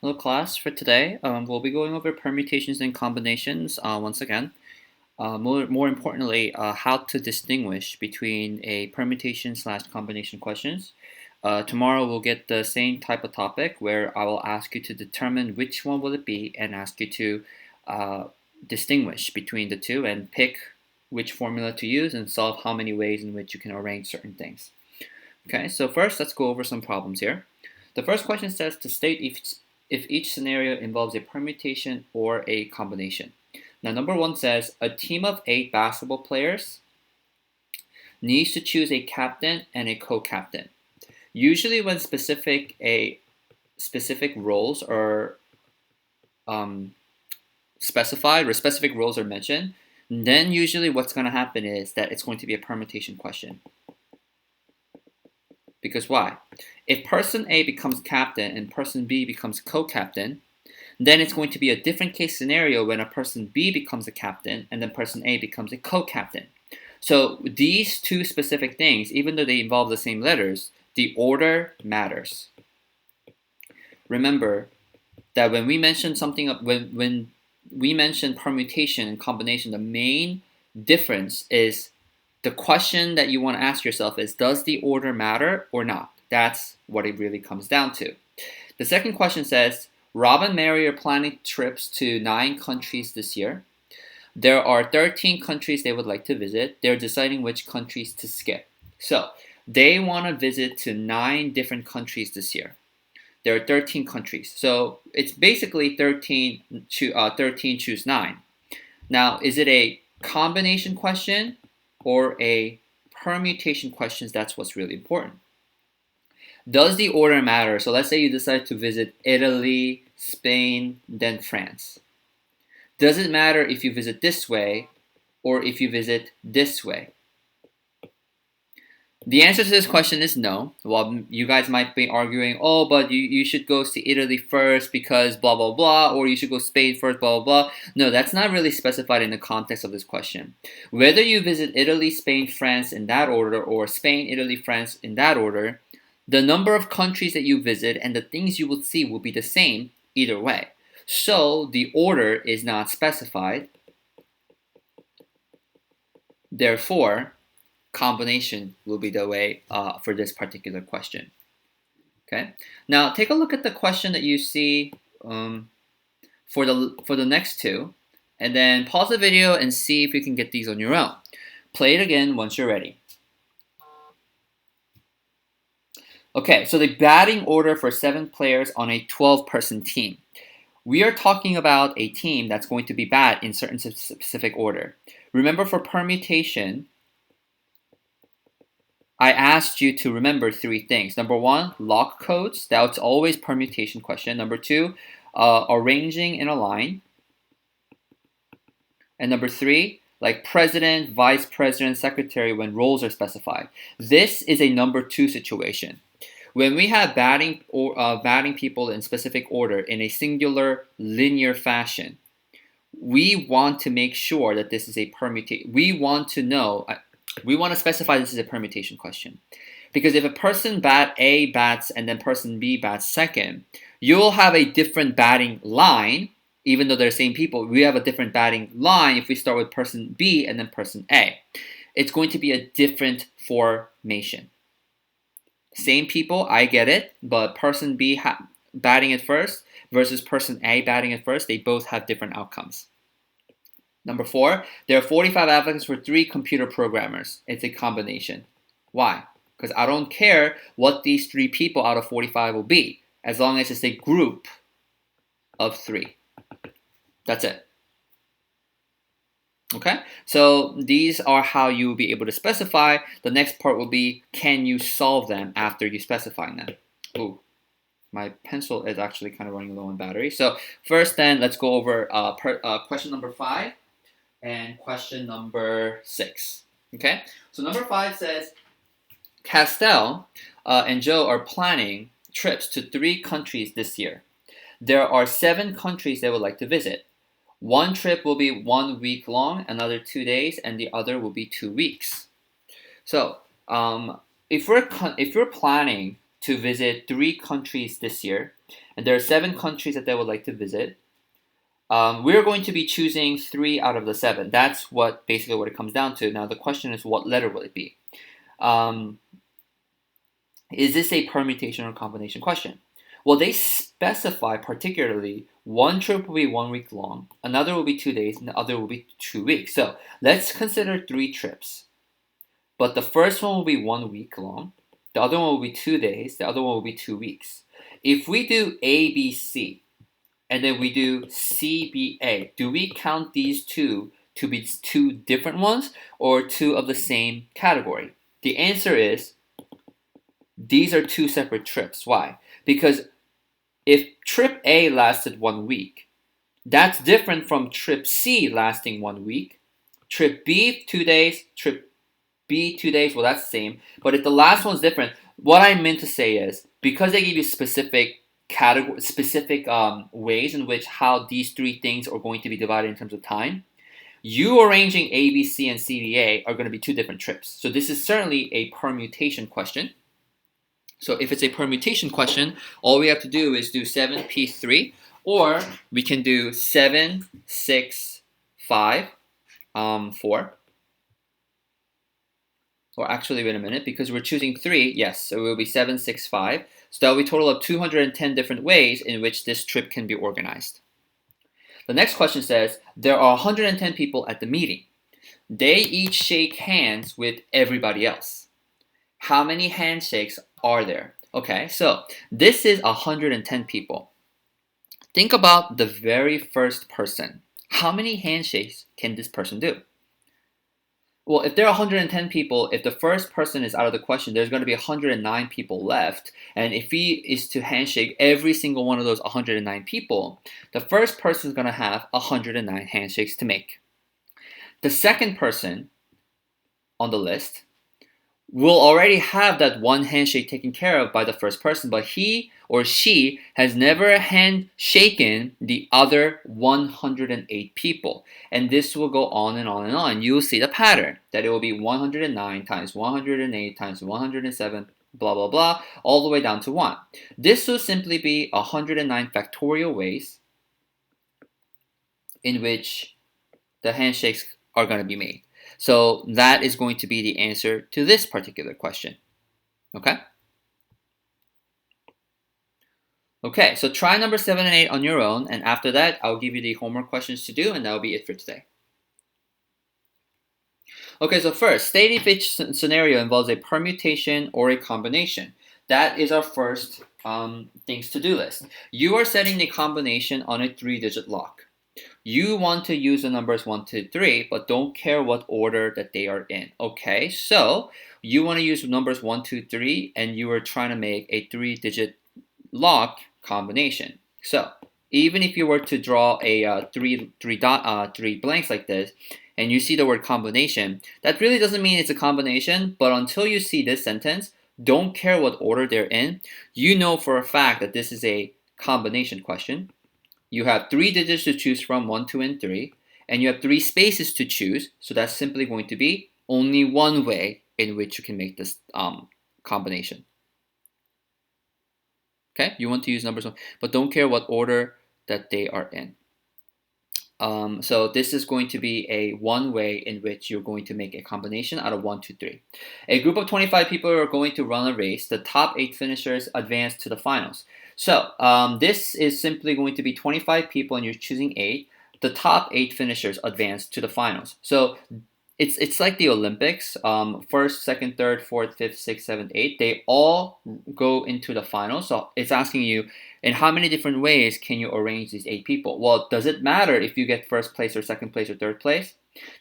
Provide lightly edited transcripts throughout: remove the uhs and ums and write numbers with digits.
Hello class, for today we'll be going over permutations and combinations once again. More importantly, how to distinguish between a permutation slash combination questions. Tomorrow we'll get the same type of topic where I will ask you to determine which one will it be and ask you to distinguish between the two and pick which formula to use and solve how many ways in which you can arrange certain things. Okay, so first let's go over some problems here. The first question says to state if each scenario involves a permutation or a combination. Now, number one says a team of 8 basketball players needs to choose a captain and a co-captain. Usually, when specific roles are specified or specific roles are mentioned, then usually what's going to happen is that it's going to be a permutation question. Because why? If person A becomes captain and person B becomes co-captain, then it's going to be a different case scenario when a person B becomes a captain and then person A becomes a co-captain. So these two specific things, even though they involve the same letters, the order matters. Remember that when we mention something, when we mention permutation and combination, the main difference is the question that you want to ask yourself is, does the order matter or not? That's what it really comes down to. The second question says, Rob and Mary are planning trips to 9 countries this year. There are 13 countries they would like to visit. They're deciding which countries to skip. So they want to visit to 9 different countries this year. There are 13 countries. So it's basically 13 choose 9. Now, is it a combination question or a permutation question? That's what's really important. Does the order matter? So let's say you decide to visit Italy, Spain, then France. Does it matter if you visit this way or if you visit this way? The answer to this question is no. Well, you guys might be arguing, oh, but you should go to Italy first because blah, blah, blah, or you should go Spain first, blah, blah, blah. No, that's not really specified in the context of this question. Whether you visit Italy, Spain, France in that order, or Spain, Italy, France in that order, the number of countries that you visit and the things you will see will be the same either way. So the order is not specified. Therefore, combination will be the way for this particular question. Okay. Now take a look at the question that you see for the next two, and then pause the video and see if you can get these on your own. Play it again once you're ready. Okay, so the batting order for 7 players on a 12-person team. We are talking about a team that's going to be bat in certain specific order. Remember, for permutation, I asked you to remember 3 things. Number 1, lock codes. That's always permutation question. Number 2, arranging in a line. And number 3, like president, vice president, secretary when roles are specified. This is a number 2 situation. When we have batting people in specific order in a singular linear fashion, we want to make sure that this is a permutation. We want to specify this is a permutation question. Because if a person bat A bats and then person B bats second, you'll have a different batting line. Even though they're the same people, we have a different batting line if we start with person B and then person A. It's going to be a different formation. Same people, I get it, but person B batting it first versus person A batting it first, they both have different outcomes. Number 4, there are 45 applicants for 3 computer programmers. It's a combination. Why? Because I don't care what these 3 people out of 45 will be, as long as it's a group of 3. That's it. Okay, so these are how you will be able to specify. The next part will be, can you solve them after you specify them? Ooh, my pencil is actually kind of running low on battery. So first then, let's go over question number 5 and question number 6. Okay, so number 5 says, Castell and Joe are planning trips to 3 countries this year. There are 7 countries they would like to visit. One trip will be 1 week long, another 2 days, and the other will be 2 weeks. So if we're planning to visit 3 countries this year, and there are 7 countries that they would like to visit. We're going to be choosing 3 out of the 7. That's basically what it comes down to. Now the question is, what letter will it be? Is this a permutation or combination question? Well, they specify particularly one trip will be 1 week long, another will be 2 days, and the other will be 2 weeks. So let's consider 3 trips. But the first one will be 1 week long, the other one will be 2 days, the other one will be 2 weeks. If we do A, B, C, and then we do C, B, A, do we count these two to be 2 different ones or 2 of the same category? The answer is these are 2 separate trips. Why? Because if trip A lasted 1 week, that's different from trip C lasting 1 week. Trip B, 2 days, trip B, 2 days, well, that's the same. But if the last one's different, what I meant to say is, because they give you specific ways in which how these 3 things are going to be divided in terms of time, you arranging A, B, C, and C, D, A are going to be 2 different trips. So this is certainly a permutation question. So if it's a permutation question, all we have to do is do 7p3, or we can do 7, 6, 5, 4. Or actually, wait a minute, because we're choosing 3, yes, so it will be 7, 6, 5. So that will be a total of 210 different ways in which this trip can be organized. The next question says, there are 110 people at the meeting. They each shake hands with everybody else. How many handshakes are there? Okay, so this is 110 people. Think about the very first person. How many handshakes can this person do? Well, if there are 110 people, if the first person is out of the question, there's going to be 109 people left. And if he is to handshake every single one of those 109 people, the first person is going to have 109 handshakes to make. The second person on the list will already have that one handshake taken care of by the first person, but he or she has never handshaken the other 108 people. And this will go on and on and on. You will see the pattern, that it will be 109 times 108 times 107, blah, blah, blah, all the way down to 1. This will simply be 109 factorial ways in which the handshakes are going to be made. So that is going to be the answer to this particular question. Okay? Okay, so try number 7 and 8 on your own, and after that, I'll give you the homework questions to do, and that'll be it for today. Okay, so first, state if each scenario involves a permutation or a combination. That is our first things to do list. You are setting the combination on a 3-digit lock. You want to use the numbers 1, 2, 3, but don't care what order that they are in. Okay, so you want to use numbers 1, 2, 3, and you are trying to make a 3-digit lock combination. So even if you were to draw a three blanks like this, and you see the word combination, that really doesn't mean it's a combination. But until you see this sentence, don't care what order they're in. You know for a fact that this is a combination question. You have 3 digits to choose from, 1, 2, and 3, and you have 3 spaces to choose, so that's simply going to be only one way in which you can make this combination. Okay, you want to use numbers, but don't care what order that they are in. So this is going to be a one way in which you're going to make a combination out of 1, 2, 3. A group of 25 people are going to run a race. The top 8 finishers advance to the finals. So this is simply going to be 25 people and you're choosing 8. The top 8 finishers advance to the finals. So it's like the Olympics. First, second, third, fourth, fifth, sixth, seventh, eighth. They all go into the finals. So it's asking you, in how many different ways can you arrange these 8 people? Well, does it matter if you get first place or second place or third place?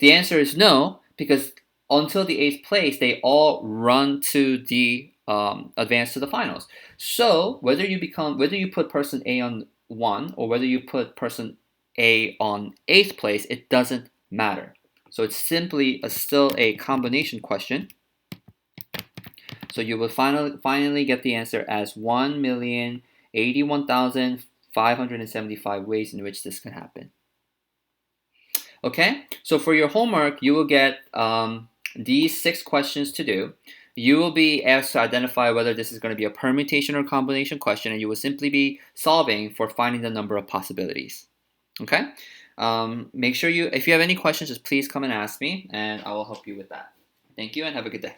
The answer is no, because until the 8th place, they all run to the advance to the finals. So whether you put person A on 1 or whether you put person A on 8th place, it doesn't matter. So it's simply still a combination question. So you will finally get the answer as 1,081,575 ways in which this can happen. Okay, so for your homework, you will get these 6 questions to do. you will be asked to identify whether this is going to be a permutation or combination question, and you will simply be solving for finding the number of possibilities. Okay? Make sure if you have any questions, just please come and ask me, and I will help you with that. Thank you, and have a good day.